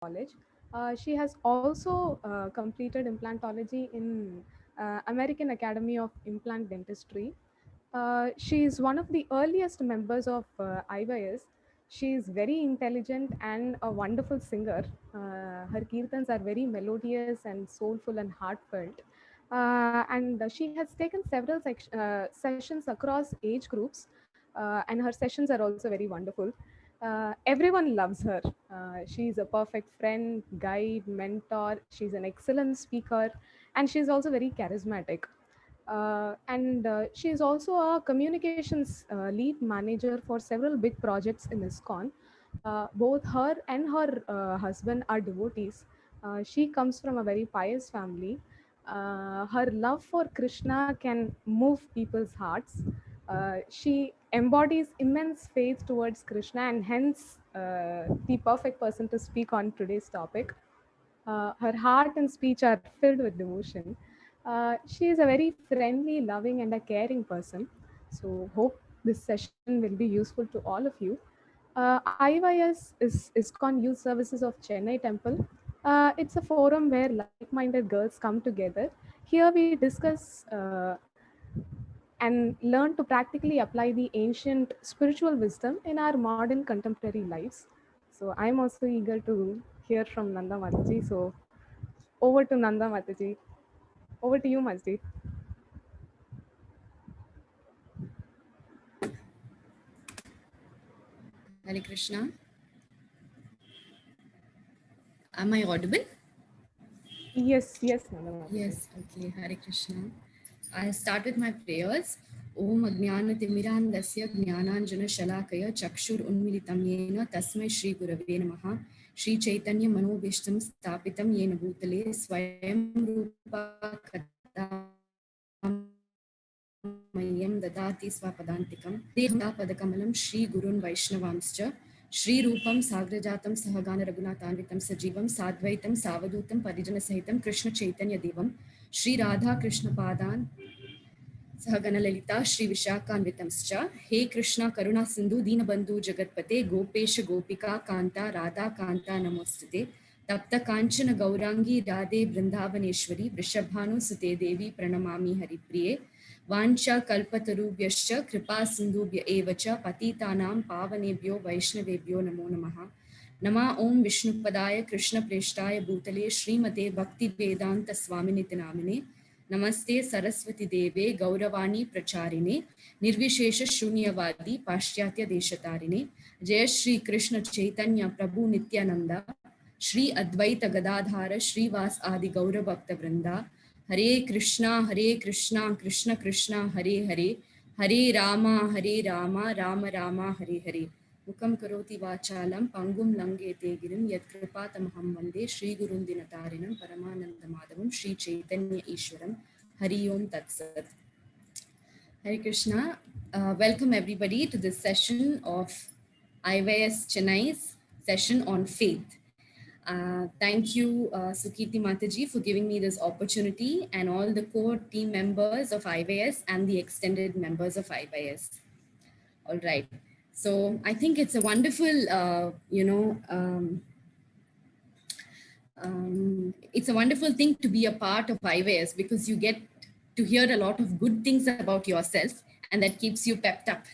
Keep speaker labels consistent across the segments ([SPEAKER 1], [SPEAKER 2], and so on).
[SPEAKER 1] college. She has also completed implantology in American Academy of Implant Dentistry. She is one of the earliest members of IYS. She is very intelligent and a wonderful singer. Her kirtans are very melodious and soulful and heartfelt. And she has taken several sessions across age groups, and her sessions are also very wonderful. Everyone loves her. She's a perfect friend, guide, mentor. She's an excellent speaker, and she's also very charismatic. And she is also a communications lead manager for several big projects in ISKCON. Both her and her husband are devotees. She comes from a very pious family. Her love for Krishna can move people's hearts. She embodies immense faith towards Krishna, and hence the perfect person to speak on today's topic. Her heart and speech are filled with devotion. She is a very friendly, loving, and a caring person. So, hope this session will be useful to all of you. IYS is ISKCON Youth Services of Chennai Temple. It's a forum where like-minded girls come together. Here we discuss and learn to practically apply the ancient spiritual wisdom in our modern contemporary lives. So I'm also eager to hear from Nanda Mataji. So over to Nanda Mataji. Over to you, Majdi.
[SPEAKER 2] Hare Krishna. Am I audible?
[SPEAKER 1] Yes, yes, Nanda Mataji.
[SPEAKER 2] Yes, okay. Hare Krishna. I start with my prayers. Om Ajnana Timirandasya Jnananjana Shalakaya Chakshur Unmilitam Yena Tasmai Shri Gurave Namaha Shri Chaitanya Manovishtam Stapitam Yena Bhutale Swayam Rupa Mayyam Dadati Swapadantikam Devta Padakamalam Shri Gurun Vaishnavamscha Shri Rupam Sagrajatam Sahagana Raghunathanvitam Sajivam Sadvaitam Savadutam Parijana Sahitam Krishna Chaitanya Devam Shri Radha Krishna Padan Sahagana Lalita Shri Vishakhanvitamscha He Krishna Karuna Sindhu Dinabandhu Jagatpate Gopesha Gopika Kanta Radha Kanta Namostate Tapta Kanchana Gaurangi Radhe Vrindavaneshwari Vrishabhanu Sute Devi Pranamami Haripriye Vancha Kalpatarubhyascha Kripa Sindhubhya Evacha Patitanam Pavanebhyo Vaishnavebhyo Namo Namaha Nama Om Vishnupadaya Krishna Preshtaya Bhutale Srimate Bhakti Vedanta Swaminiti Namine Namaste Saraswati Deve Gauravani Pracharine Nirvishesha Shunyavadi Pashyatya Deshatarine Jai Shri Krishna Chaitanya Prabhu Nityananda Shri Advaita Gadadhara Shri Vas Adi Gaura Bhakta Vrinda Hare Krishna Krishna Krishna Hare Hare Hare Rama Rama Rama Hare Hare Mukam Karoti Vachalam Pangum Langete Girim Yat Kripatamaham Vande Shri Gurun Dinatarinam Paramananda Madhavam Shri Chaitanya Ishwaram Hari Om Tat Sat. Hare Krishna. Welcome everybody to this session of IYS Chennai's session on faith. Thank you, Sukirti Mataji, for giving me this opportunity, and all the core team members of IYS and the extended members of IYS. All right. So I think it's a wonderful, it's a wonderful thing to be a part of IYS because you get to hear a lot of good things about yourself, and that keeps you pepped up.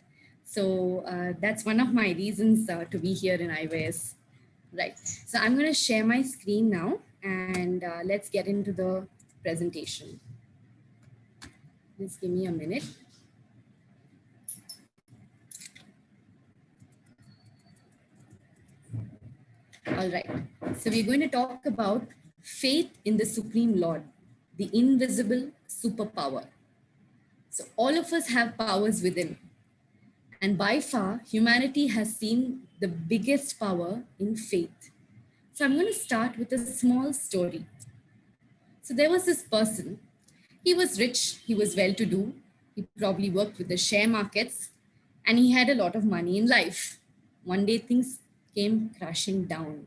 [SPEAKER 2] So that's one of my reasons to be here in IYS. Right. So I'm going to share my screen now, and let's get into the presentation. Just give me a minute. All right. So we're going to talk about faith in the Supreme Lord, the invisible superpower. So all of us have powers within. And by far, humanity has seen the biggest power in faith. So I'm going to start with a small story. So there was this person. He was rich, he was well to do, he probably worked with the share markets, and he had a lot of money in life. One day things came crashing down.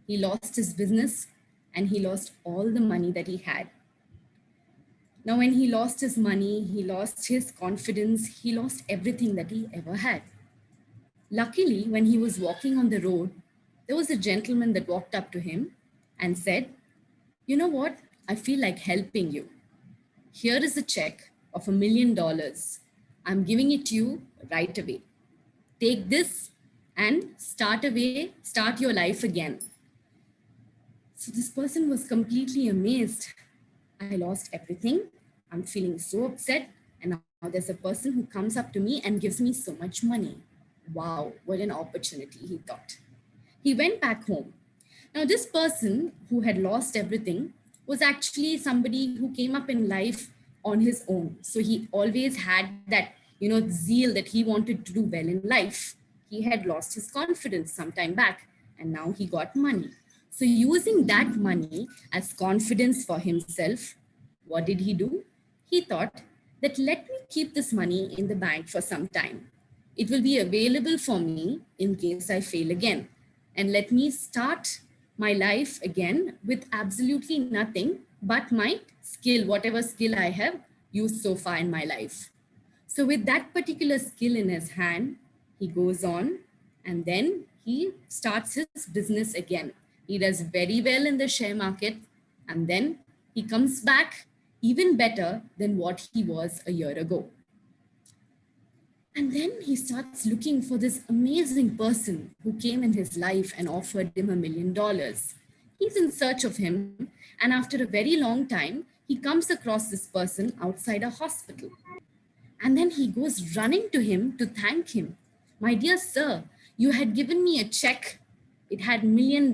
[SPEAKER 2] He lost his business and he lost all the money that he had. Now, when he lost his money, he lost his confidence, he lost everything that he ever had. Luckily, when he was walking on the road, there was a gentleman that walked up to him and said, "You know what? I feel like helping you. Here is a check of $1 million. I'm giving it to you right away. Take this and start your life again." So this person was completely amazed. I lost everything. I'm feeling so upset. And now there's a person who comes up to me and gives me so much money. Wow, what an opportunity, he thought. He went back home. Now, this person who had lost everything was actually somebody who came up in life on his own. So he always had that, zeal that he wanted to do well in life. He had lost his confidence some time back and now he got money. So, using that money as confidence for himself, what did he do? He thought that let me keep this money in the bank for some time. It will be available for me in case I fail again. And let me start my life again with absolutely nothing but my skill, whatever skill I have used so far in my life. So, with that particular skill in his hand, he goes on and then he starts his business again. He does very well in the share market and then he comes back even better than what he was a year ago. And then he starts looking for this amazing person who came in his life and offered him $1 million. He's in search of him, and after a very long time, he comes across this person outside a hospital. And then he goes running to him to thank him. "My dear sir, you had given me a check. It had $1 million.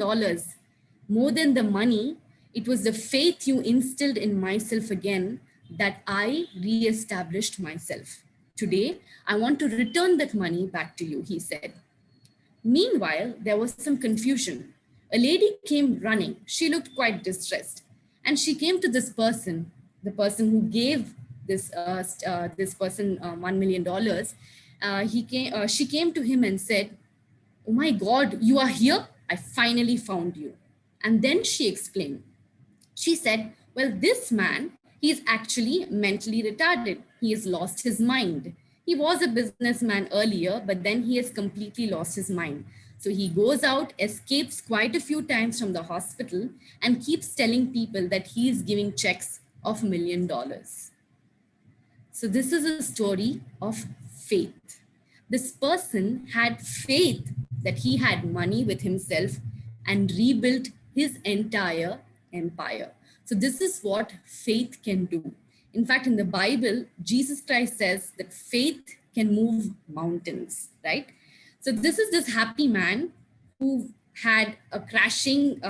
[SPEAKER 2] More than the money, it was the faith you instilled in myself again that I re-established myself. Today, I want to return that money back to you," he said. Meanwhile, there was some confusion. A lady came running. She looked quite distressed. And she came to this person, the person who gave this person $1 million. She came to him and said, "Oh my God, you are here? I finally found you." And then she explained. She said, "Well, this man, he is actually mentally retarded. He has lost his mind. He was a businessman earlier, but then he has completely lost his mind. So he goes out, escapes quite a few times from the hospital, and keeps telling people that he is giving checks of $1 million." So this is a story of faith. This person had faith that he had money with himself and rebuilt his entire empire. So this is what faith can do. In fact, in the Bible, Jesus Christ says that faith can move mountains, right? So this is this happy man who had a crashing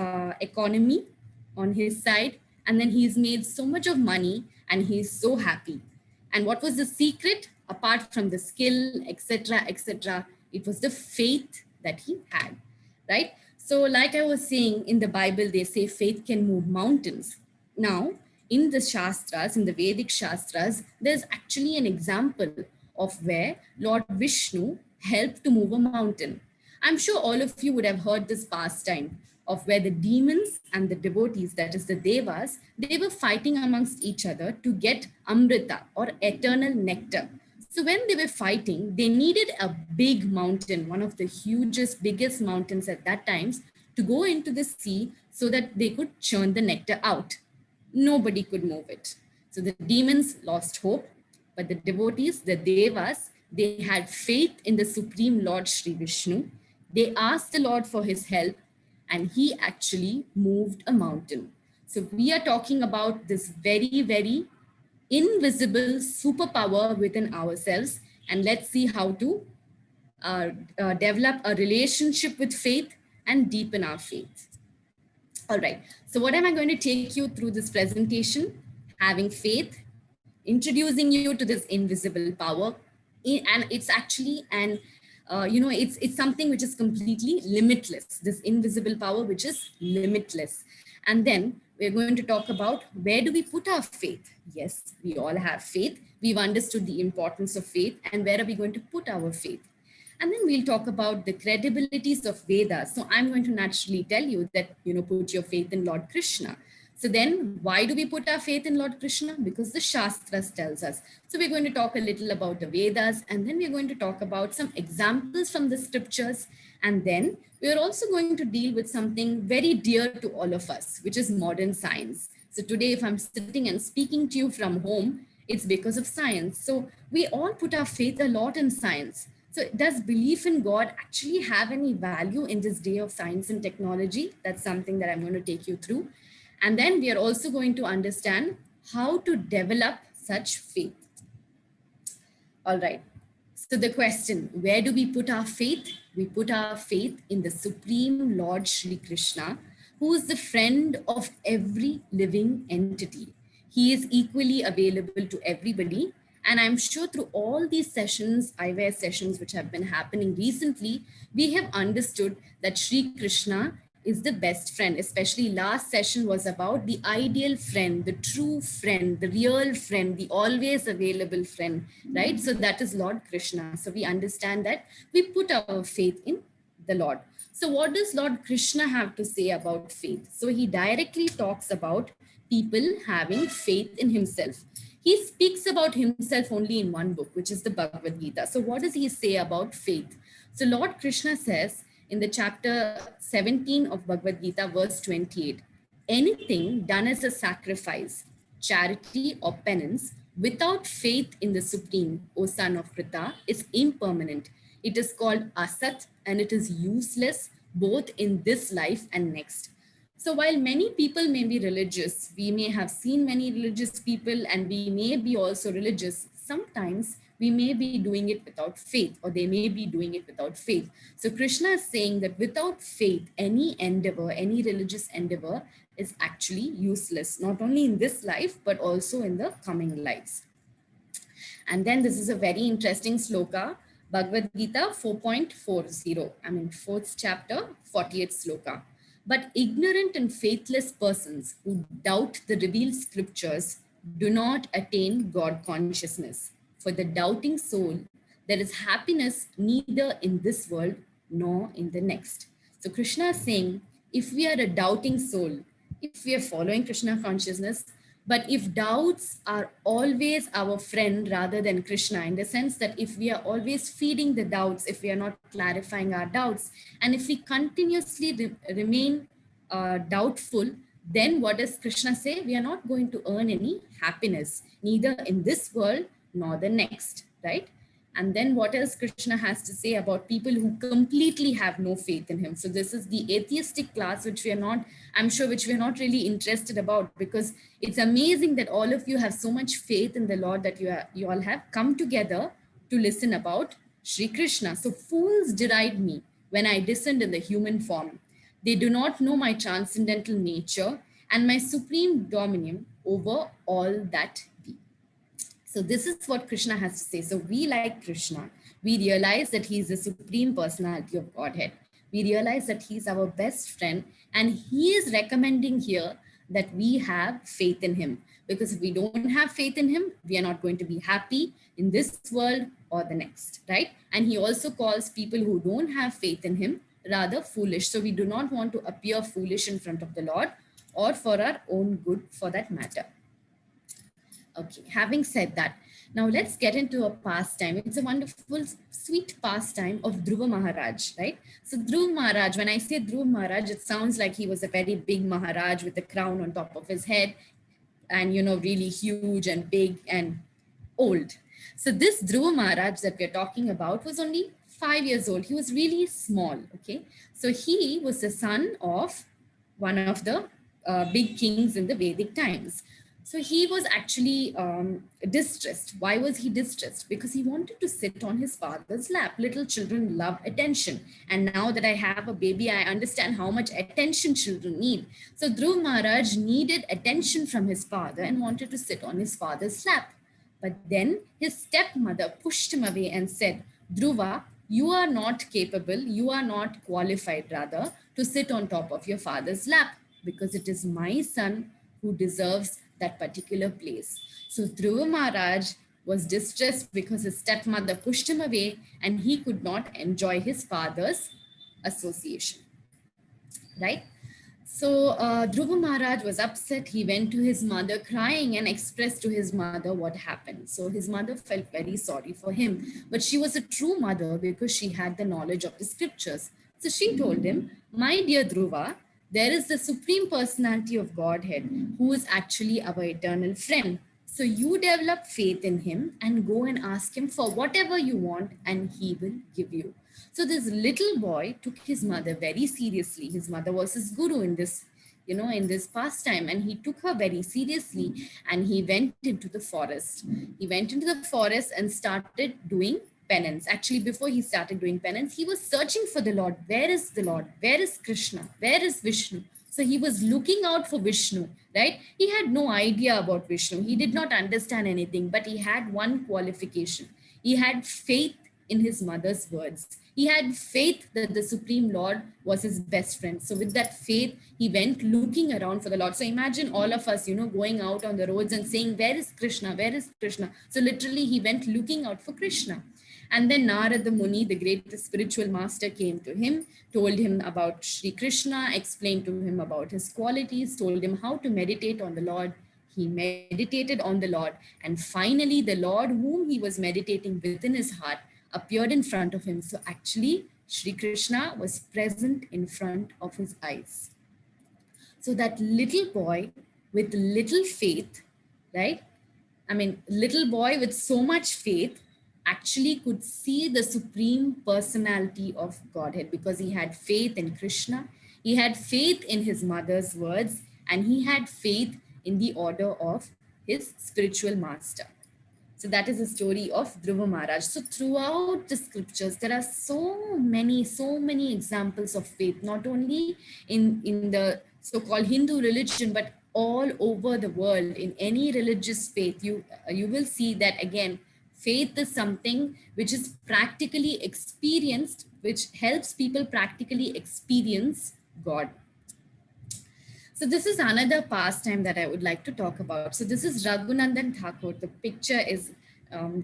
[SPEAKER 2] economy on his side, and then he's made so much of money and he's so happy. And what was the secret? Apart from the skill, etc., etc., it was the faith that he had, right? So, like I was saying, in the Bible, they say faith can move mountains. Now, in the Shastras, in the Vedic Shastras, there's actually an example of where Lord Vishnu helped to move a mountain. I'm sure all of you would have heard this pastime of where the demons and the devotees, that is the devas, they were fighting amongst each other to get amrita or eternal nectar. So when they were fighting, they needed a big mountain, one of the hugest, biggest mountains at that times, to go into the sea so that they could churn the nectar out. Nobody could move it. So the demons lost hope, but the devotees, the devas, they had faith in the Supreme Lord Sri Vishnu. They asked the Lord for his help, and he actually moved a mountain. So we are talking about this very, very invisible superpower within ourselves. And let's see how to develop a relationship with faith and deepen our faith. All right. So what am I going to take you through this presentation? Having faith, introducing you to this invisible power, and it's actually it's something which is completely limitless. This invisible power, which is limitless, and then we're going to talk about where do we put our faith. Yes, we all have faith. We've understood the importance of faith, and where are we going to put our faith? And then we'll talk about the credibilities of Vedas. So I'm going to naturally tell you that, put your faith in Lord Krishna. So then why do we put our faith in Lord Krishna? Because the Shastras tells us. So we're going to talk a little about the Vedas, and then we're going to talk about some examples from the scriptures. And then we're also going to deal with something very dear to all of us, which is modern science. So today, if I'm sitting and speaking to you from home, it's because of science. So we all put our faith a lot in science. So does belief in God actually have any value in this day of science and technology? That's something that I'm going to take you through. And then we are also going to understand how to develop such faith. All right. So the question, where do we put our faith? We put our faith in the Supreme Lord Shri Krishna, who is the friend of every living entity. He is equally available to everybody. And I'm sure through all these sessions, IVS sessions, which have been happening recently, we have understood that Shri Krishna is the best friend. Especially last session was about the ideal friend, the true friend, the real friend, the always available friend, right? So that is Lord Krishna. So we understand that we put our faith in the Lord. So what does Lord Krishna have to say about faith? So he directly talks about people having faith in himself. He speaks about himself only in one book, which is the Bhagavad Gita. So what does he say about faith? So Lord Krishna says in the chapter 17 of Bhagavad Gita, verse 28, anything done as a sacrifice, charity, or penance without faith in the Supreme, O son of Pritha, is impermanent. It is called asat and it is useless both in this life and next. So while many people may be religious, we may have seen many religious people and we may be also religious, sometimes we may be doing it without faith, or they may be doing it without faith. So Krishna is saying that without faith, any endeavor, any religious endeavor is actually useless, not only in this life, but also in the coming lives. And then this is a very interesting sloka, Bhagavad Gita 4.40, fourth chapter, 40th sloka. But ignorant and faithless persons who doubt the revealed scriptures do not attain God consciousness. For the doubting soul, there is happiness neither in this world nor in the next. So Krishna is saying, if we are a doubting soul, if we are following Krishna consciousness, but if doubts are always our friend rather than Krishna, in the sense that if we are always feeding the doubts, if we are not clarifying our doubts, and if we continuously remain doubtful, then what does Krishna say? We are not going to earn any happiness, neither in this world nor the next, right? And then what else Krishna has to say about people who completely have no faith in him? So this is the atheistic class, which we are not, I'm sure, which we're not really interested about, because it's amazing that all of you have so much faith in the Lord that you all have come together to listen about Sri Krishna. So fools deride me when I descend in the human form. They do not know my transcendental nature and my supreme dominion over all that be. So this is what Krishna has to say. So we, like Krishna, we realize that he is the supreme personality of Godhead. We realize that he's our best friend, and he is recommending here that we have faith in him. Because if we don't have faith in him, we are not going to be happy in this world or the next, right? And he also calls people who don't have faith in him rather foolish. So we do not want to appear foolish in front of the Lord, or for our own good for that matter. Okay, having said that, now let's get into a pastime. It's a wonderful, sweet pastime of Dhruva Maharaj, right? So Dhruva Maharaj, when I say Dhruva Maharaj, it sounds like he was a very big Maharaj with a crown on top of his head and, you know, really huge and big and old. So this Dhruva Maharaj that we're talking about was only 5 years old. He was really small, okay? So he was the son of one of the big kings in the Vedic times. So he was actually distressed. Why was he distressed? Because he wanted to sit on his father's lap. Little children love attention. And now that I have a baby, I understand how much attention children need. So Dhruv Maharaj needed attention from his father and wanted to sit on his father's lap. But then his stepmother pushed him away and said, Dhruva, you are not capable, you are not qualified rather to sit on top of your father's lap, because it is my son who deserves that particular place. So Dhruva Maharaj was distressed because his stepmother pushed him away and he could not enjoy his father's association, right? So Dhruva Maharaj was upset. He went to his mother crying and expressed to his mother what happened. So his mother felt very sorry for him, but she was a true mother because she had the knowledge of the scriptures. So she told him, "My dear Dhruva, there is the Supreme Personality of Godhead who is actually our eternal friend. So you develop faith in him and go and ask him for whatever you want, and he will give you." So this little boy took his mother very seriously. His mother was his guru in this, in this pastime, and he took her very seriously, and he went into the forest. He went into the forest and started doing penance. Actually, before he started doing penance, he was searching for the Lord. Where is the Lord? Where is Krishna? Where is Vishnu? So he was looking out for Vishnu, right? He had no idea about Vishnu. He did not understand anything, but he had one qualification. He had faith in his mother's words. He had faith that the Supreme Lord was his best friend. So with that faith, he went looking around for the Lord. So imagine all of us, going out on the roads and saying, "Where is Krishna? Where is Krishna?" So literally he went looking out for Krishna. And then Narada Muni, the great spiritual master, came to him, told him about Sri Krishna, explained to him about his qualities, told him how to meditate on the Lord. He meditated on the Lord, and finally, the Lord whom he was meditating within his heart appeared in front of him. So actually, Sri Krishna was present in front of his eyes. So that little boy with little faith, right? I mean, little boy with so much faith actually could see the supreme personality of Godhead because he had faith in Krishna, he had faith in his mother's words, and he had faith in the order of his spiritual master. So that is the story of Dhruva Maharaj. So throughout the scriptures, there are so many examples of faith, not only in the so-called Hindu religion, but all over the world. In any religious faith, you will see that again, faith is something which is practically experienced, which helps people practically experience God. So this is another pastime that I would like to talk about. So this is Raghunandan Thakur. The picture is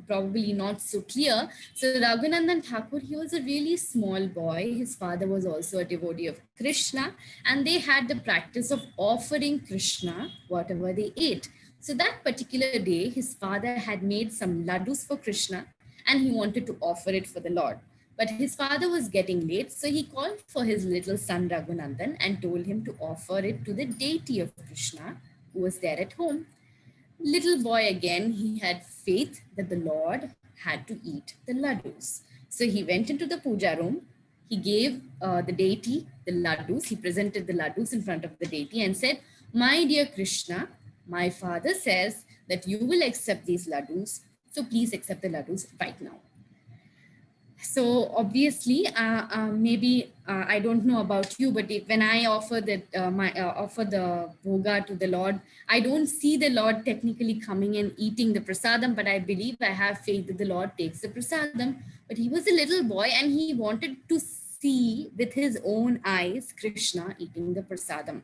[SPEAKER 2] probably not so clear. So Raghunandan Thakur, he was a really small boy. His father was also a devotee of Krishna, and they had the practice of offering Krishna whatever they ate. So that particular day, his father had made some laddus for Krishna, and he wanted to offer it for the Lord. But his father was getting late, so he called for his little son Raghunandan and told him to offer it to the deity of Krishna who was there at home. Little boy again, he had faith that the Lord had to eat the laddus. So he went into the puja room, he gave the deity the laddus, he presented the laddus in front of the deity and said, "My dear Krishna, my father says that you will accept these laddus, so please accept the laddus right now." So obviously, maybe I don't know about you, but when I offer offer the bhoga to the Lord, I don't see the Lord technically coming and eating the prasadam, but I believe, I have faith that the Lord takes the prasadam. But he was a little boy and he wanted to see with his own eyes Krishna eating the prasadam.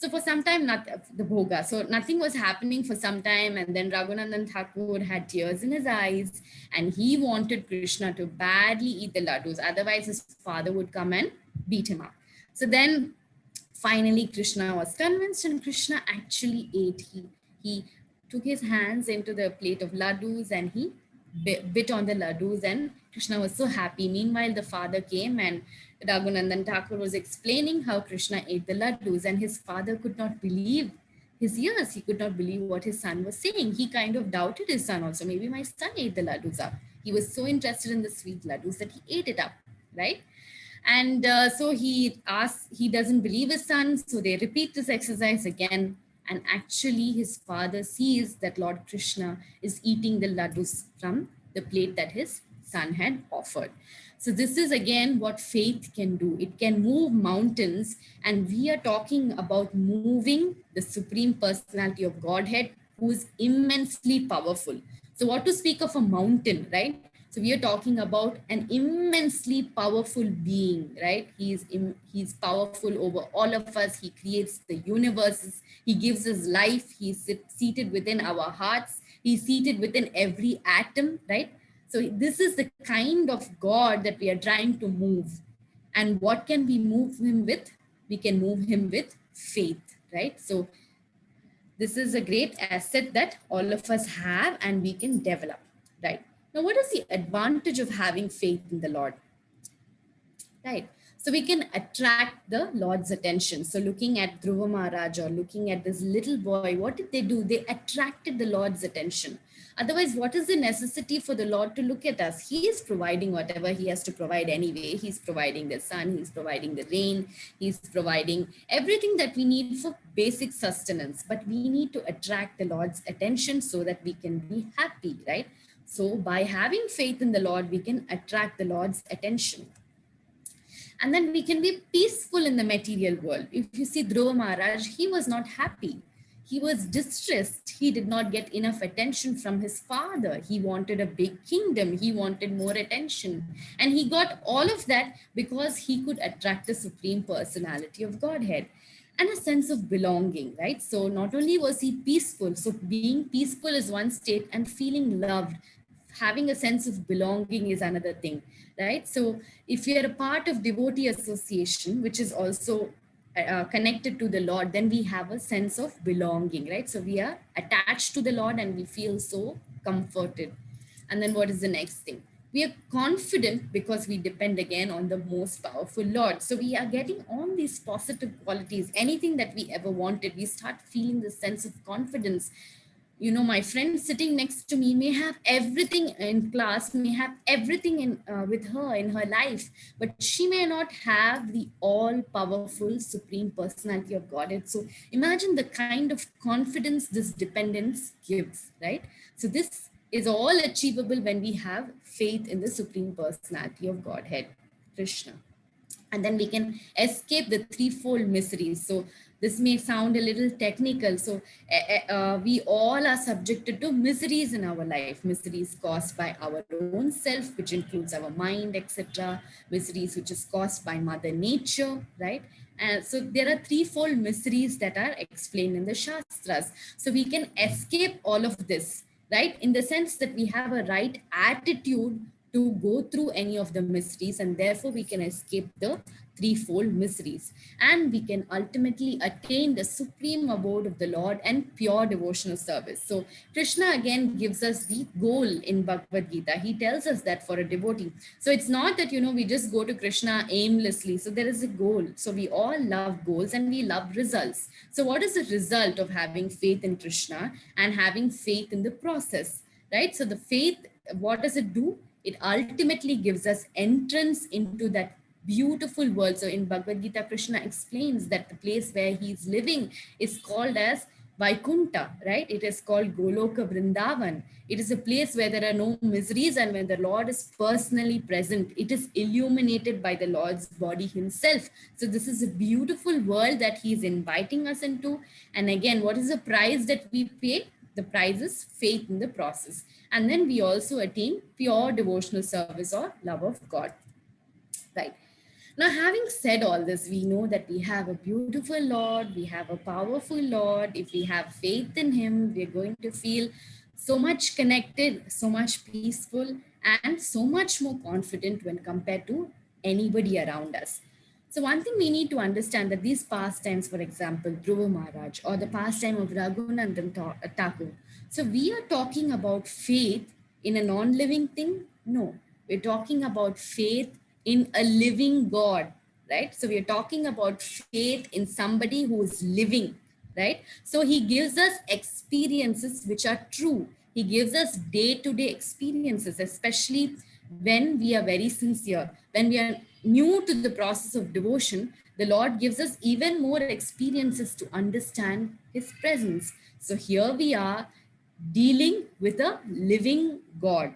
[SPEAKER 2] So for some time, not the bhoga. So nothing was happening for some time. And then Raghunandan Thakur had tears in his eyes and he wanted Krishna to badly eat the laddus. Otherwise, his father would come and beat him up. So then finally, Krishna was convinced and Krishna actually ate. He took his hands into the plate of laddus and he bit on the laddus, and Krishna was so happy. Meanwhile, the father came and Raghunandan Thakur was explaining how Krishna ate the laddus, and his father could not believe his ears. He could not believe what his son was saying. He kind of doubted his son also. Maybe my son ate the laddus up. He was so interested in the sweet laddus that he ate it up, right? And so he doesn't believe his son. So they repeat this exercise again. And actually his father sees that Lord Krishna is eating the laddus from the plate that his son had offered. So this is again what faith can do. It can move mountains, and we are talking about moving the Supreme Personality of Godhead, who is immensely powerful. So what to speak of a mountain, right? So we are talking about an immensely powerful being, right? He's powerful over all of us. He creates the universes. He gives us life. He's seated within our hearts. He's seated within every atom, right? So this is the kind of God that we are trying to move. And what can we move him with? We can move him with faith, right? So this is a great asset that all of us have and we can develop, right? Now, what is the advantage of having faith in the Lord? Right. So we can attract the Lord's attention. So looking at Dhruva Maharaj or looking at this little boy, what did they do? They attracted the Lord's attention. Otherwise, what is the necessity for the Lord to look at us? He is providing whatever he has to provide anyway. He's providing the sun, he's providing the rain, he's providing everything that we need for basic sustenance. But we need to attract the Lord's attention so that we can be happy, right? So by having faith in the Lord, we can attract the Lord's attention. And then we can be peaceful in the material world. If you see Dhruva Maharaj, he was not happy. He was distressed. He did not get enough attention from his father. He wanted a big kingdom. He wanted more attention. And he got all of that because he could attract the Supreme Personality of Godhead and a sense of belonging, right? So not only was he peaceful, so being peaceful is one state, and feeling loved, having a sense of belonging is another thing, right? So if you're a part of devotee association, which is also connected to the Lord, then we have a sense of belonging, right? So we are attached to the Lord and we feel so comforted. And then what is the next thing? We are confident because we depend again on the most powerful Lord. So we are getting on these positive qualities. Anything that we ever wanted, we start feeling the sense of confidence. You know, my friend sitting next to me may have everything in class, may have everything in with her in her life, but she may not have the all powerful Supreme Personality of Godhead. So imagine the kind of confidence this dependence gives, right? So this is all achievable when we have faith in the Supreme Personality of Godhead, Krishna. And then we can escape the threefold miseries. So this may sound a little technical. So we all are subjected to miseries in our life, miseries caused by our own self, which includes our mind, etc., miseries which is caused by Mother Nature, right? And so there are threefold miseries that are explained in the Shastras. So we can escape all of this, right? In the sense that we have a right attitude to go through any of the mysteries, and therefore we can escape the threefold miseries, and we can ultimately attain the supreme abode of the Lord and pure devotional service. So Krishna again gives us the goal in Bhagavad Gita. He tells us that for a devotee, so it's not that, you know, we just go to Krishna aimlessly. So there is a goal. So we all love goals and we love results. So what is the result of having faith in Krishna and having faith in the process, right? So the faith, what does it do? It ultimately gives us entrance into that beautiful world. So in Bhagavad Gita, Krishna explains that the place where he's living is called as Vaikunta, right? It is called Goloka Vrindavan. It is a place where there are no miseries, and when the Lord is personally present, it is illuminated by the Lord's body himself. So this is a beautiful world that he is inviting us into. And again, what is the price that we pay? The prize is faith in the process. And then we also attain pure devotional service or love of God, right? Now, having said all this, we know that we have a beautiful Lord, we have a powerful Lord. If we have faith in him, we're going to feel so much connected, so much peaceful, and so much more confident when compared to anybody around us. So one thing we need to understand that these pastimes, for example, Dhruva Maharaj or the pastime of Raghunandan Thakur, so we are talking about faith in a non-living thing? No, we're talking about faith in a living God, right? So we're talking about faith in somebody who is living, right? So he gives us experiences which are true. He gives us day-to-day experiences, especially when we are very sincere, when we are new to the process of devotion. The Lord gives us even more experiences to understand his presence. So here we are dealing with a living God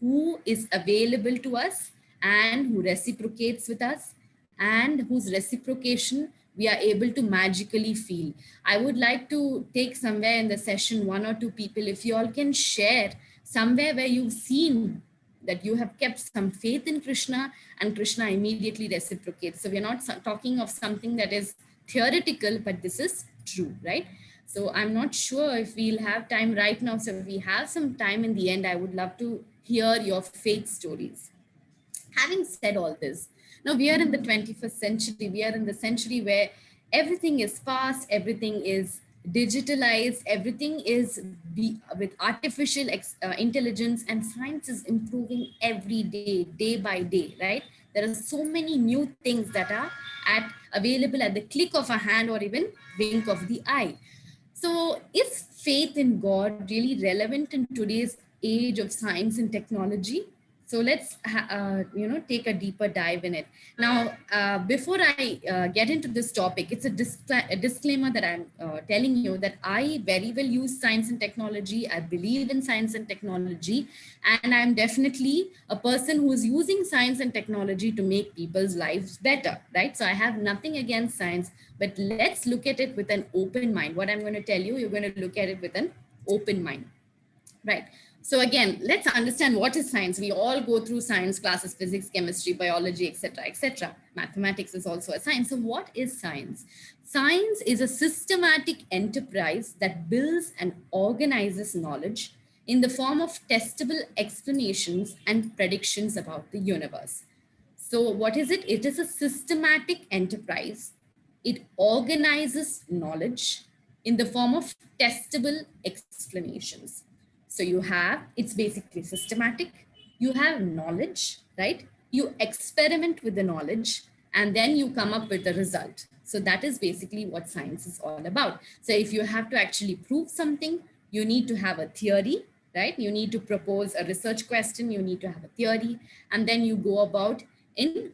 [SPEAKER 2] who is available to us and who reciprocates with us, and whose reciprocation we are able to magically feel. I would like to take somewhere in the session one or two people, if you all can share somewhere where you've seen that you have kept some faith in Krishna and Krishna immediately reciprocates. So we're not talking of something that is theoretical, but this is true, right? So I'm not sure if we'll have time right now. So if we have some time in the end, I would love to hear your faith stories. Having said all this, now we are in the 21st century. We are in the century where Everything is fast, everything is digitalized, everything is with artificial intelligence, and science is improving every day, day by day, right? There are so many new things that are available at the click of a hand or even wink of the eye. So, is faith in God really relevant in today's age of science and technology? So let's take a deeper dive in it. Now, before I get into this topic, it's a disclaimer that I'm telling you that I very well use science and technology. I believe in science and technology, and I'm definitely a person who is using science and technology to make people's lives better, right? So I have nothing against science, but let's look at it with an open mind. What I'm going to tell you, you're going to look at it with an open mind. Right. So again, let's understand what is science. We all go through science classes, physics, chemistry, biology, etc., etc. Mathematics is also a science. So what is science? Science is a systematic enterprise that builds and organizes knowledge in the form of testable explanations and predictions about the universe. So what is it? It is a systematic enterprise. It organizes knowledge in the form of testable explanations. So you have, it's basically systematic. You have knowledge, right? You experiment with the knowledge and then you come up with a result. So that is basically what science is all about. So if you have to actually prove something, you need to have a theory, right? You need to propose a research question, you need to have a theory, and then you go about in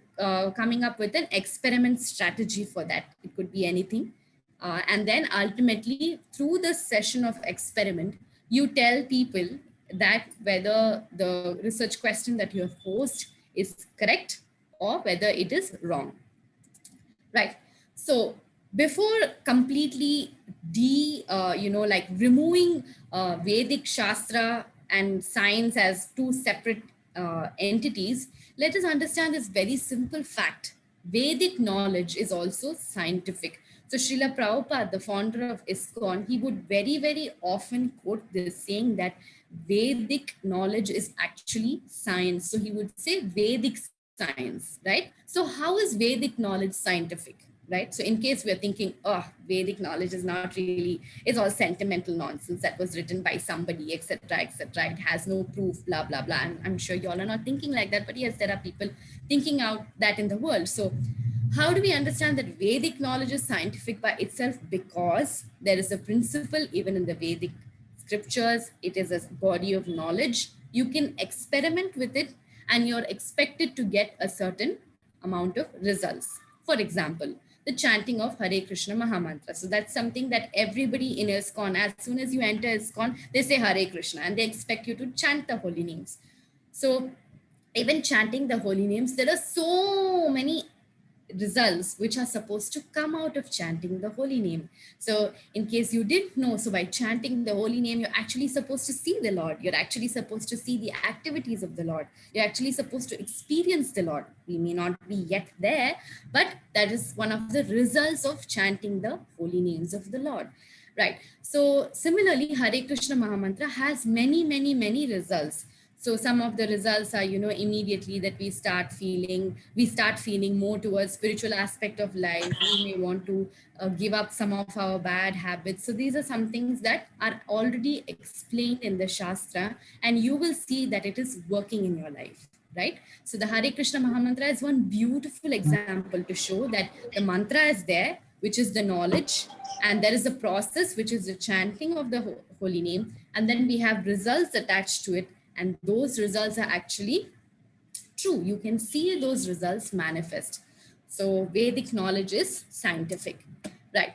[SPEAKER 2] coming up with an experiment strategy for that. It could be anything. And then ultimately, through this session of experiment, you tell people that whether the research question that you have posed is correct or whether it is wrong. Right. So before completely removing Vedic Shastra and science as two separate entities, let us understand this very simple fact. Vedic knowledge is also scientific. So Srila Prabhupada, the founder of ISKCON, he would very, very often quote this, saying that Vedic knowledge is actually science. So he would say Vedic science, right? So how is Vedic knowledge scientific? Right. So in case we're thinking, oh, Vedic knowledge is not really, it's all sentimental nonsense that was written by somebody, etc., etc. It has no proof, blah, blah, blah. And I'm sure you all are not thinking like that. But yes, there are people thinking out that in the world. So how do we understand that Vedic knowledge is scientific by itself? Because there is a principle even in the Vedic scriptures. It is a body of knowledge. You can experiment with it and you're expected to get a certain amount of results. For example, the chanting of Hare Krishna Mahamantra. So that's something that everybody in ISKCON, as soon as you enter ISKCON, they say Hare Krishna and they expect you to chant the holy names. So even chanting the holy names, there are so many results which are supposed to come out of chanting the holy name. So in case you didn't know, so by chanting the holy name, you're actually supposed to see the Lord. You're actually supposed to see the activities of the Lord. You're actually supposed to experience the Lord. We may not be yet there, but that is one of the results of chanting the holy names of the Lord. Right. So similarly, Hare Krishna Mahamantra has many, many, many results. So some of the results are, immediately that we start feeling more towards spiritual aspect of life. We may want to give up some of our bad habits. So these are some things that are already explained in the Shastra, and you will see that it is working in your life, right? So the Hare Krishna Mahamantra is one beautiful example to show that the mantra is there, which is the knowledge, and there is a process, which is the chanting of the holy name, and then we have results attached to it, and those results are actually true. You can see those results manifest. So Vedic knowledge is scientific, right?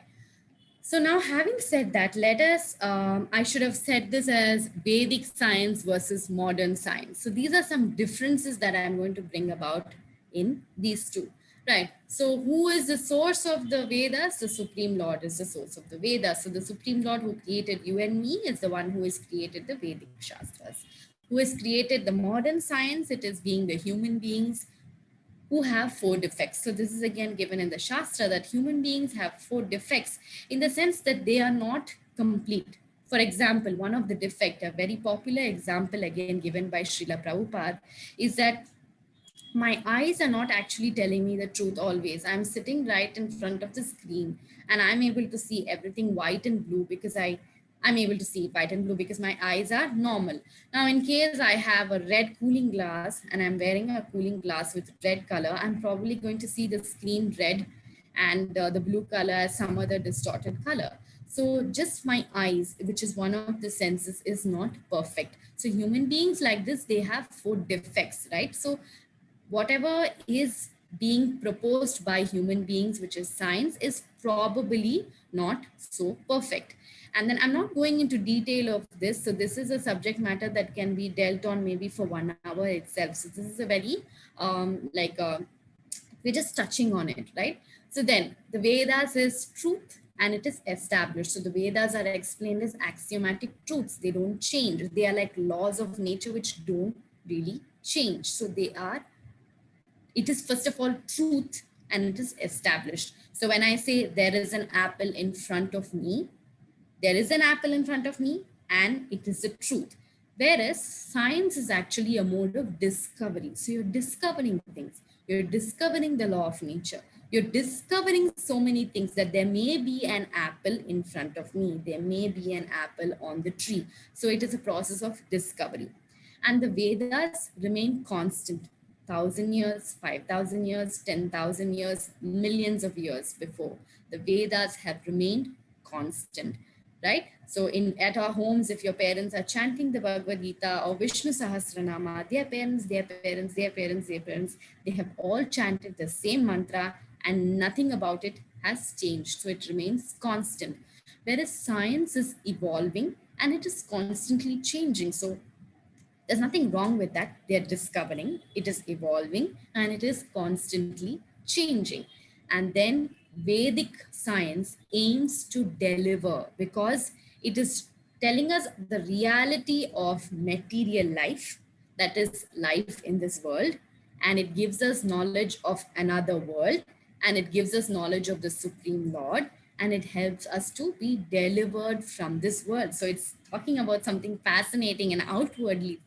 [SPEAKER 2] So now, having said that, let us, I should have said this as Vedic science versus modern science. So these are some differences that I'm going to bring about in these two, right? So who is the source of the Vedas? The Supreme Lord is the source of the Vedas. So the Supreme Lord who created you and me is the one who has created the Vedic Shastras. Who has created the modern science? It is being the human beings who have four defects. So this is again given in the Shastra that human beings have four defects in the sense that they are not complete. For example, one of the defect, a very popular example again given by Srila Prabhupada, is that my eyes are not actually telling me the truth always. I'm sitting right in front of the screen and I'm able to see everything white and blue because I'm able to see it white and blue because my eyes are normal. Now, in case I have a red cooling glass and I'm wearing a cooling glass with red color, I'm probably going to see the screen red and the blue color as some other distorted color. So just my eyes, which is one of the senses, is not perfect. So human beings like this, they have four defects, right? So whatever is being proposed by human beings, which is science, is probably not so perfect. And then I'm not going into detail of this. So this is a subject matter that can be dealt on maybe for 1 hour itself. So this is a very we're just touching on it, right? So then the Vedas is truth and it is established. So the Vedas are explained as axiomatic truths. They don't change. They are like laws of nature which don't really change. So they are, it is first of all truth and it is established. So when I say there is an apple in front of me, there is an apple in front of me and it is the truth. Whereas science is actually a mode of discovery. So you're discovering things, you're discovering the law of nature, you're discovering so many things that there may be an apple in front of me, there may be an apple on the tree. So it is a process of discovery. And the Vedas remain constant 1,000 years, 5,000 years, 10,000 years, millions of years before. The Vedas have remained constant, right? So in at our homes, if your parents are chanting the Bhagavad Gita or Vishnu Sahasranama, their parents, their parents, their parents, their parents, they have all chanted the same mantra and nothing about it has changed. So it remains constant. Whereas science is evolving and it is constantly changing. So there's nothing wrong with that. They're discovering, it is evolving, and it is constantly changing. And then Vedic science aims to deliver because it is telling us the reality of material life, that is life in this world, and it gives us knowledge of another world, and it gives us knowledge of the Supreme Lord, and it helps us to be delivered from this world. So it's talking about something fascinating and outwardly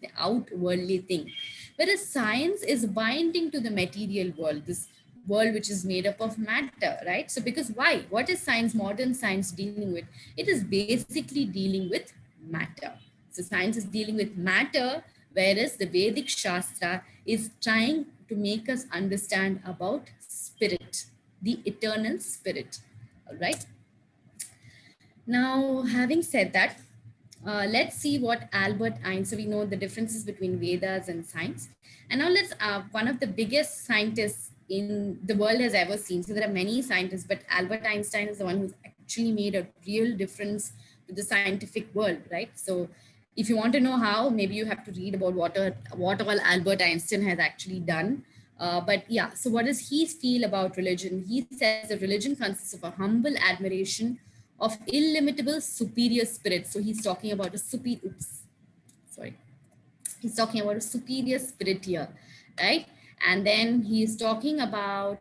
[SPEAKER 2] thing. Whereas science is binding to the material world, this world which is made up of matter, right? So because why? What is science, modern science dealing with? It is basically dealing with matter. So science is dealing with matter, whereas the Vedic Shastra is trying to make us understand about spirit, the eternal spirit. All right. Now, having said that, let's see what Albert Einstein, so we know the differences between Vedas and science. And now let's, one of the biggest scientists in the world has ever seen. So there are many scientists, but Albert Einstein is the one who's actually made a real difference to the scientific world, right? So if you want to know how, maybe you have to read about what all Albert Einstein has actually done. But yeah, so what does he feel about religion? He says that religion consists of a humble admiration of illimitable superior spirit. So he's talking about a sorry. He's talking about a superior spirit here, right? And then he's talking about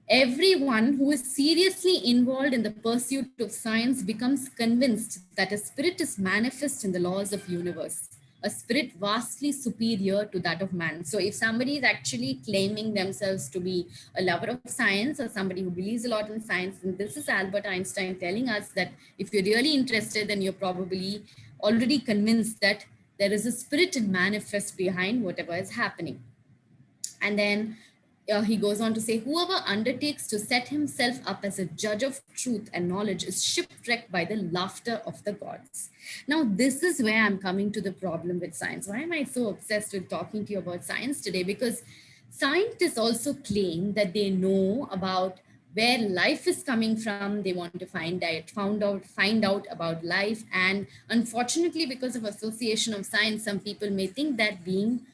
[SPEAKER 2] everyone who is seriously involved in the pursuit of science becomes convinced that a spirit is manifest in the laws of universe, a spirit vastly superior to that of man. So if somebody is actually claiming themselves to be a lover of science or somebody who believes a lot in science, and this is Albert Einstein telling us that if you're really interested, then you're probably already convinced that there is a spirit manifest behind whatever is happening. And then he goes on to say, whoever undertakes to set himself up as a judge of truth and knowledge is shipwrecked by the laughter of the gods. Now, this is where I'm coming to the problem with science. Why am I so obsessed with talking to you about science today? Because scientists also claim that they know about where life is coming from. They want to find out about life. And unfortunately, because of association of science, some people may think that being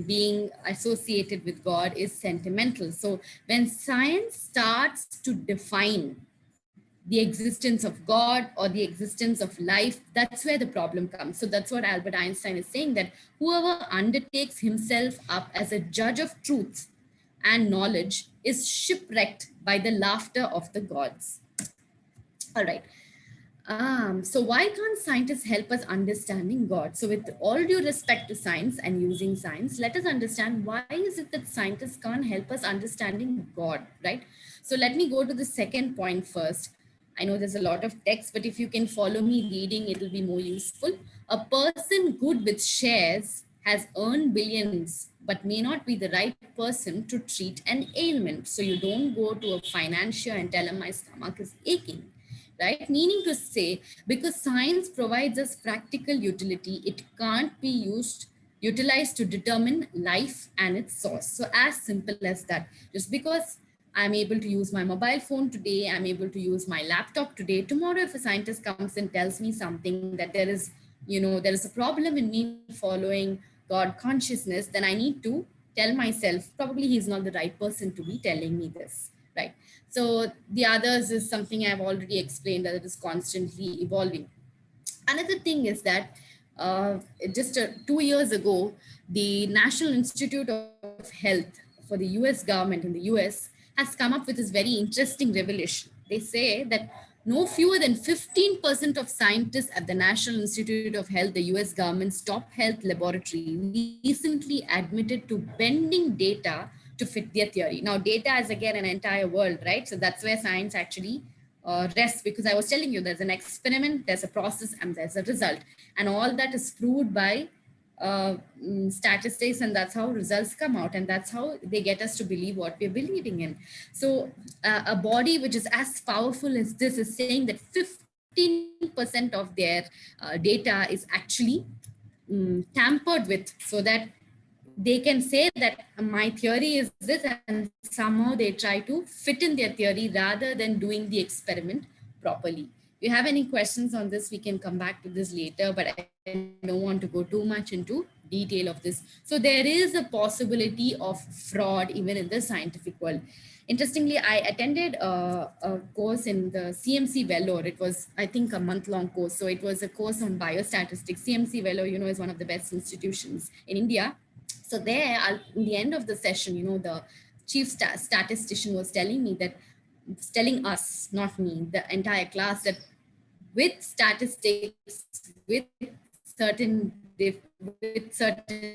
[SPEAKER 2] being associated with God is sentimental. So when science starts to define the existence of God or the existence of life, that's where the problem comes. So that's what Albert Einstein is saying, that whoever undertakes himself up as a judge of truth and knowledge is shipwrecked by the laughter of the gods. All right. So why can't scientists help us understanding God? So with all due respect to science and using science, let us understand why is it that scientists can't help us understanding God, right? So let me go to the second point first. I know there's a lot of text, but if you can follow me reading, it'll be more useful. A person good with shares has earned billions, but may not be the right person to treat an ailment. So you don't go to a financier and tell him my stomach is aching, right? Meaning to say, because science provides us practical utility, it can't be utilized to determine life and its source. So as simple as that. Just because I'm able to use my mobile phone today, I'm able to use my laptop today, tomorrow if a scientist comes and tells me something that there is a problem in me following God consciousness, then I need to tell myself, probably he's not the right person to be telling me this, right? So the others is something I've already explained, that it is constantly evolving. Another thing is that just 2 years ago, the National Institute of Health for the US government in the US has come up with this very interesting revelation. They say that no fewer than 15% of scientists at the National Institute of Health, the US government's top health laboratory, recently admitted to bending data to fit their theory. Now, data is again an entire world, right? So that's where science actually rests, because I was telling you there's an experiment, there's a process, and there's a result. And all that is proved by statistics, and that's how results come out, and that's how they get us to believe what we're believing in. So a body which is as powerful as this is saying that 15% of their data is actually tampered with, so that they can say that my theory is this, and somehow they try to fit in their theory rather than doing the experiment properly. If you have any questions on this, we can come back to this later, but I don't want to go too much into detail of this. So there is a possibility of fraud even in the scientific world. Interestingly, I attended a course in the CMC Vellore. It was, I think, a month-long course. So it was a course on biostatistics. CMC Vellore, is one of the best institutions in India. So there, in the end of the session, the chief statistician was telling me that, telling us, not me, the entire class, that with statistics, with certain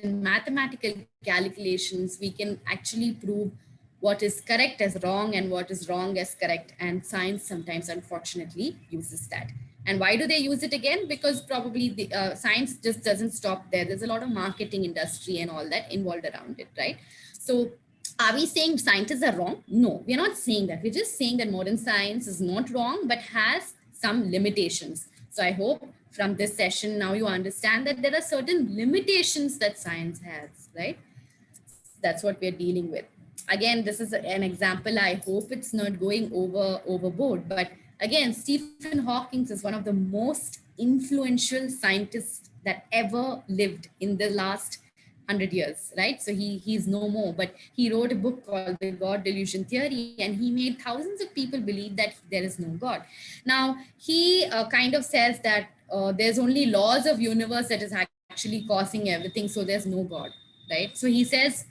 [SPEAKER 2] mathematical calculations, we can actually prove what is correct as wrong and what is wrong as correct. And science sometimes, unfortunately, uses that. And why do they use it again? Because probably the science just doesn't stop there. There's a lot of marketing industry and all that involved around it, right? So are we saying scientists are wrong? No, we're not saying that. We're just saying that modern science is not wrong, but has some limitations. So I hope from this session now you understand that there are certain limitations that science has, right? That's what we're dealing with. Again, this is an example. I hope it's not going overboard. But again, Stephen Hawking is one of the most influential scientists that ever lived in the last 100 years, right? So he's no more, but he wrote a book called The God Delusion Theory, and he made thousands of people believe that there is no God. Now, he kind of says that there's only laws of universe that is actually causing everything, so there's no God, right? So he says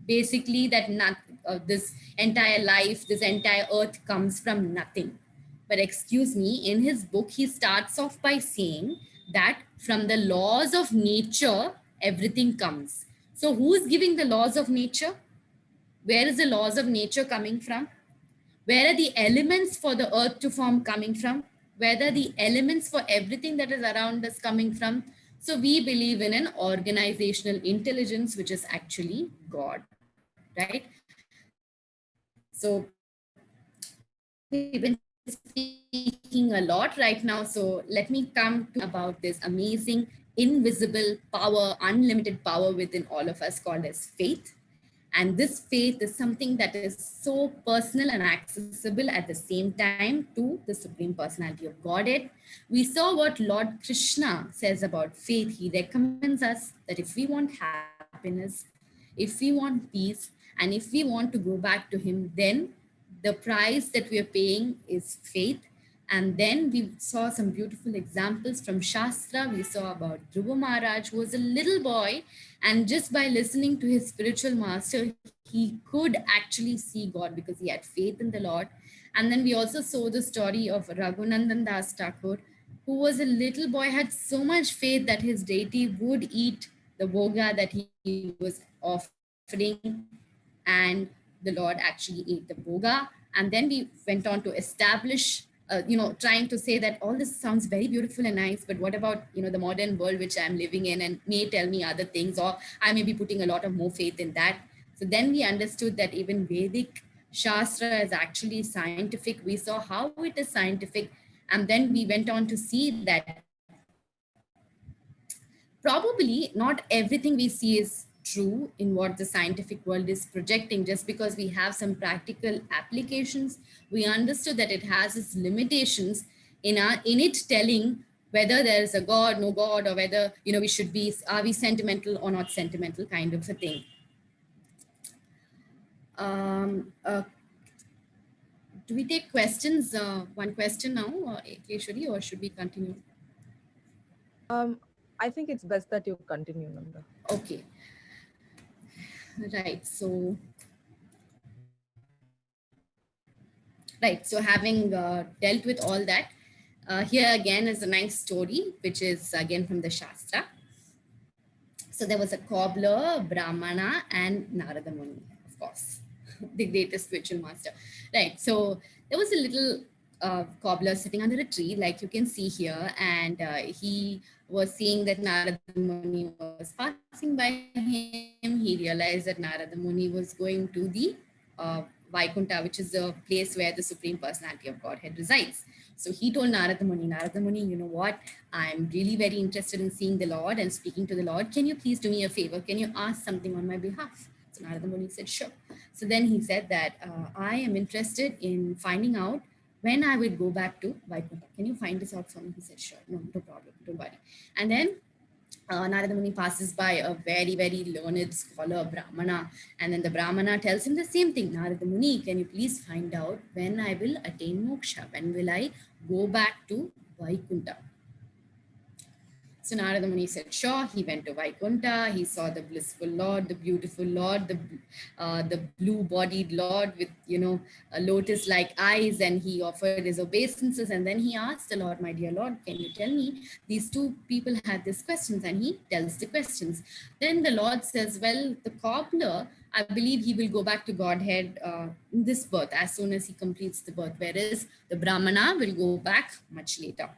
[SPEAKER 2] basically that this entire life, this entire earth comes from nothing. But excuse me, in his book, he starts off by saying that from the laws of nature, everything comes. So who's giving the laws of nature? Where is the laws of nature coming from? Where are the elements for the earth to form coming from? Where are the elements for everything that is around us coming from? So we believe in an organizational intelligence, which is actually God, right? So we've been speaking a lot right now. So let me come to about this amazing, invisible power, unlimited power within all of us called as faith. And this faith is something that is so personal and accessible at the same time to the Supreme Personality of Godhead. We saw what Lord Krishna says about faith. He recommends us that if we want happiness, if we want peace, and if we want to go back to Him, then the price that we are paying is faith. And then we saw some beautiful examples from Shastra. We saw about Dhruva Maharaj, who was a little boy, and just by listening to his spiritual master, he could actually see God because he had faith in the Lord. And then we also saw the story of Raghunandan Das Thakur, who was a little boy, had so much faith that his deity would eat the boga that he was offering, and the Lord actually ate the boga. And then we went on to establish, trying to say that all this sounds very beautiful and nice, but what about, the modern world which I'm living in, and may tell me other things, or I may be putting a lot of more faith in that. So then we understood that even Vedic Shastra is actually scientific. We saw how it is scientific, and then we went on to see that probably not everything we see is true in what the scientific world is projecting. Just because we have some practical applications, we understood that it has its limitations in it telling whether there is a god, no god, or whether, we should be, are we sentimental or not sentimental, kind of a thing. um, uh, do we take questions, one question now, Keshwari, or should we continue?
[SPEAKER 3] I think it's best that you continue, Nanda.
[SPEAKER 2] Okay. Right. So having dealt with all that, here again is a nice story, which is again from the Shastra. So there was a cobbler, Brahmana, and Narada Muni, of course, the greatest spiritual master. Right. So there was a little cobbler sitting under a tree, like you can see here, and he was seeing that Narada Muni was passing by him. He realized that Narada Muni was going to the Vaikuntha, which is the place where the Supreme Personality of Godhead resides. So he told Narada Muni, you know what? I'm really very interested in seeing the Lord and speaking to the Lord. Can you please do me a favor? Can you ask something on my behalf? So Narada Muni said, sure. So then he said that I am interested in finding out when I would go back to Vaikuntha. Can you find this out for me? He said, sure, no problem, don't worry. And then Narada Muni passes by a very, very learned scholar, Brahmana, and then the Brahmana tells him the same thing. Narada Muni, can you please find out when I will attain moksha? When will I go back to Vaikuntha? So Narada Muni said, sure. He went to Vaikuntha. He saw the blissful Lord, the beautiful Lord, the blue-bodied Lord with, lotus-like eyes, and he offered his obeisances. And then he asked the Lord, my dear Lord, can you tell me, these two people had these questions, and he tells the questions. Then the Lord says, well, the cobbler, I believe he will go back to Godhead in this birth, as soon as he completes the birth, whereas the Brahmana will go back much later.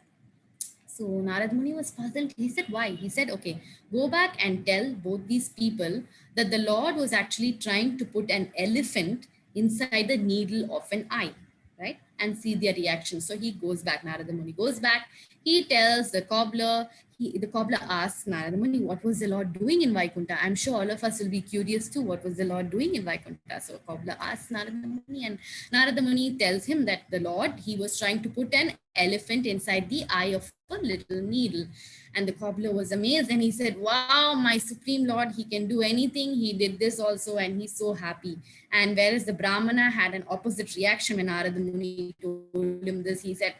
[SPEAKER 2] So Narad Muni was puzzled. He said, why? He said, okay, go back and tell both these people that the Lord was actually trying to put an elephant inside the needle of an eye, right? And see their reaction. So he goes back, Narada Muni goes back. He tells the cobbler, the cobbler asks Narada Muni, what was the Lord doing in Vaikuntha? I'm sure all of us will be curious too. What was the Lord doing in Vaikuntha? So cobbler asks Narada Muni, and Narada Muni tells him that the Lord, he was trying to put an elephant inside the eye of a little needle. And the cobbler was amazed, and he said, wow, my Supreme Lord, he can do anything. He did this also, and he's so happy. And whereas the Brahmana had an opposite reaction when Narada Muni told him this, he said,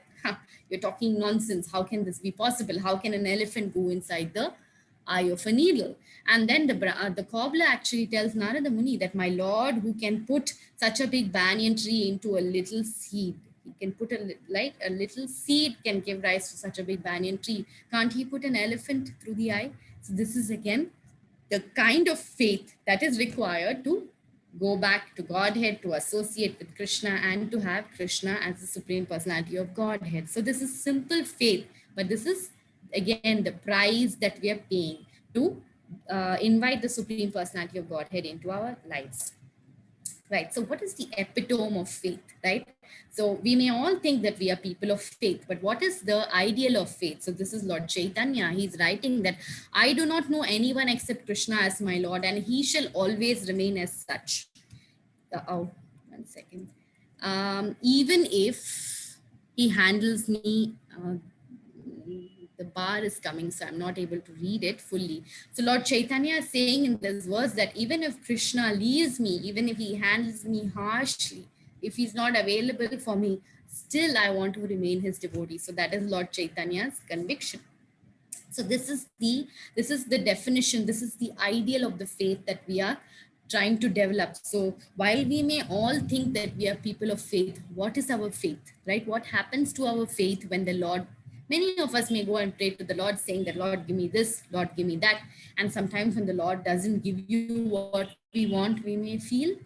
[SPEAKER 2] you're talking nonsense. How can this be possible? How can an elephant go inside the eye of a needle? And then the cobbler actually tells Narada Muni that my Lord, who can put such a big banyan tree into a little seed, he can put a little seed can give rise to such a big banyan tree. Can't he put an elephant through the eye? So this is again the kind of faith that is required to go back to Godhead, to associate with Krishna, and to have Krishna as the Supreme Personality of Godhead. So this is simple faith, but this is again the price that we are paying to invite the Supreme Personality of Godhead into our lives. Right. So what is the epitome of faith, right? So we may all think that we are people of faith, but what is the ideal of faith? So this is Lord Chaitanya. He's writing that I do not know anyone except Krishna as my Lord, and he shall always remain as such. Oh, 1 second. Even if he handles me, the bar is coming, so I'm not able to read it fully. So Lord Chaitanya is saying in this verse that even if Krishna leaves me, even if he handles me harshly, if he's not available for me, still I want to remain his devotee. So that is Lord Chaitanya's conviction. So this is the definition, this is the ideal of the faith that we are trying to develop. So while we may all think that we are people of faith, what is our faith, right? What happens to our faith when the Lord Many of us may go and pray to the Lord saying that, Lord, give me this, Lord, give me that. And sometimes when the Lord doesn't give you what we want, we may feel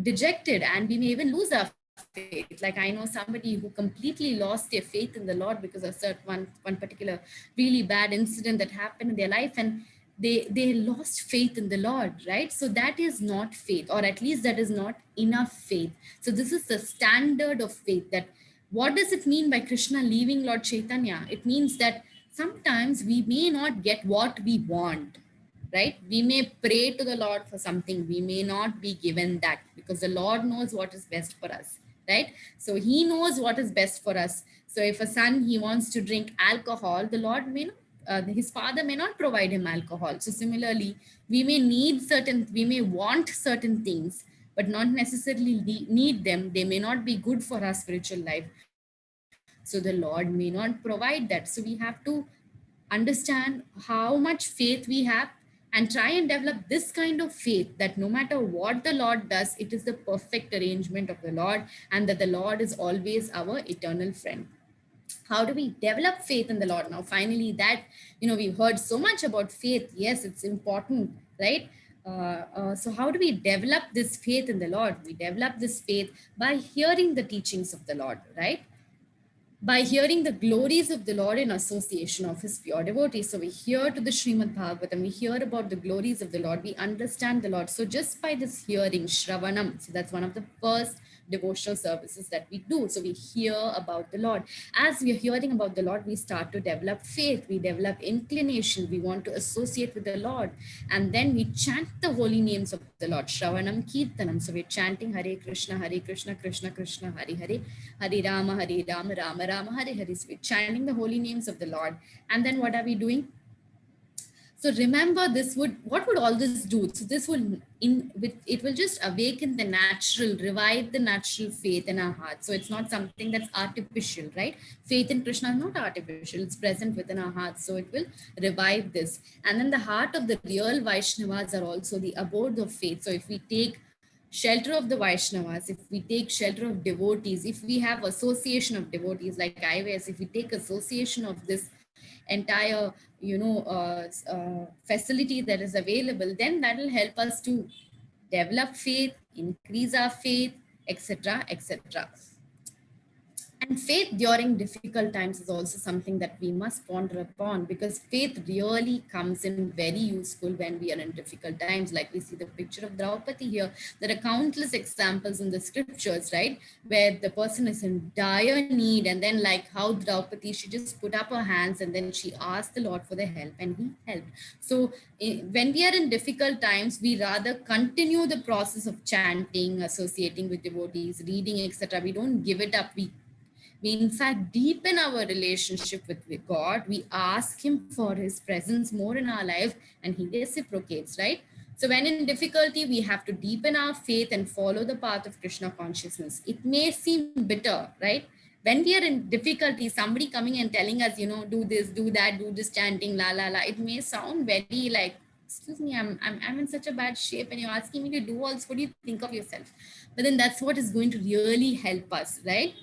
[SPEAKER 2] dejected and we may even lose our faith. Like I know somebody who completely lost their faith in the Lord because of certain one particular really bad incident that happened in their life, and they lost faith in the Lord, right? So that is not faith, or at least that is not enough faith. So this is the standard of faith. That what does it mean by Krishna leaving Lord Chaitanya? It means that sometimes we may not get what we want, right? We may pray to the Lord for something, we may not be given that, because the Lord knows what is best for us, right? So he knows what is best for us. So if a son, he wants to drink alcohol, the Lord may not, his father may not provide him alcohol. So similarly, we may want certain things, but not necessarily need them. They may not be good for our spiritual life. So the Lord may not provide that. So we have to understand how much faith we have and try and develop this kind of faith, that no matter what the Lord does, it is the perfect arrangement of the Lord, and that the Lord is always our eternal friend. How do we develop faith in the Lord? Now finally, that, we've heard so much about faith. Yes, it's important, right? So how do we develop this faith in the Lord? We develop this faith by hearing the teachings of the Lord, right? By hearing the glories of the Lord in association of his pure devotees. So we hear to the Srimad Bhagavatam, we hear about the glories of the Lord, we understand the Lord. So just by this hearing, Shravanam, so that's one of the first devotional services that we do. So we hear about the Lord. As we are hearing about the Lord, we start to develop faith, we develop inclination, we want to associate with the Lord. And then we chant the holy names of the Lord, Shravanam, Kirtanam. So we're chanting Hare Krishna, Krishna Krishna, Hare Hare, Hare Rama, Rama Rama, Hare Hare. So we're chanting the holy names of the Lord. And then what are we doing? So remember, what would all this do? So this it will just awaken the natural, revive the natural faith in our hearts. So it's not something that's artificial, right? Faith in Krishna is not artificial, it's present within our hearts. So it will revive this. And then the heart of the real Vaishnavas are also the abode of faith. So if we take shelter of the Vaishnavas, if we take shelter of devotees, if we have association of devotees like IVS, if we take association of this entire facility that is available, then that will help us to develop faith, increase our faith, etc., etc. And faith during difficult times is also something that we must ponder upon, because faith really comes in very useful when we are in difficult times. Like we see the picture of Draupadi here. There are countless examples in the scriptures, right, where the person is in dire need, and then like how Draupadi, she just put up her hands and then she asked the Lord for the help and he helped. So when we are in difficult times, we rather continue the process of chanting, associating with devotees, reading, etc. We don't give it up. We in fact deepen our relationship with God. We ask him for his presence more in our life, and he reciprocates, right? So when in difficulty, we have to deepen our faith and follow the path of Krishna consciousness. It may seem bitter, right? When we are in difficulty, somebody coming and telling us, do this, do that, do this chanting, la, la, la, it may sound very like, excuse me, I'm in such a bad shape and you're asking me to do all this. What do you think of yourself? But then that's what is going to really help us, right?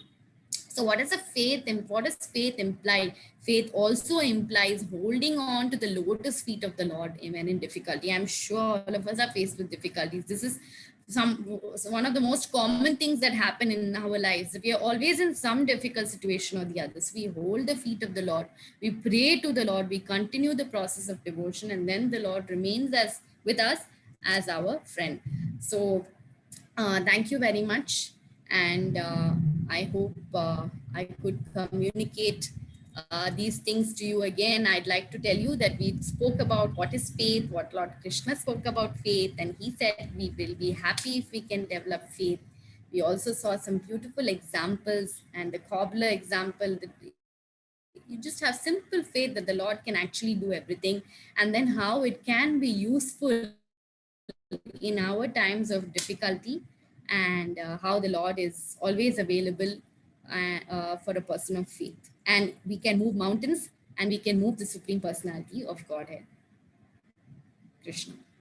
[SPEAKER 2] So what is a faith and what does faith imply? Faith also implies holding on to the lotus feet of the Lord even in difficulty. I'm sure all of us are faced with difficulties. This is one of the most common things that happen in our lives. We are always in some difficult situation or the others. We hold the feet of the Lord. We pray to the Lord. We continue the process of devotion, and then the Lord remains with us as our friend. So thank you very much. And I hope I could communicate these things to you again. I'd like to tell you that we spoke about what is faith, what Lord Krishna spoke about faith, and he said we will be happy if we can develop faith. We also saw some beautiful examples, and the cobbler example, that you just have simple faith that the Lord can actually do everything, and then how it can be useful in our times of difficulty, and how the Lord is always available for a person of faith. And we can move mountains, and we can move the Supreme Personality of Godhead, Krishna.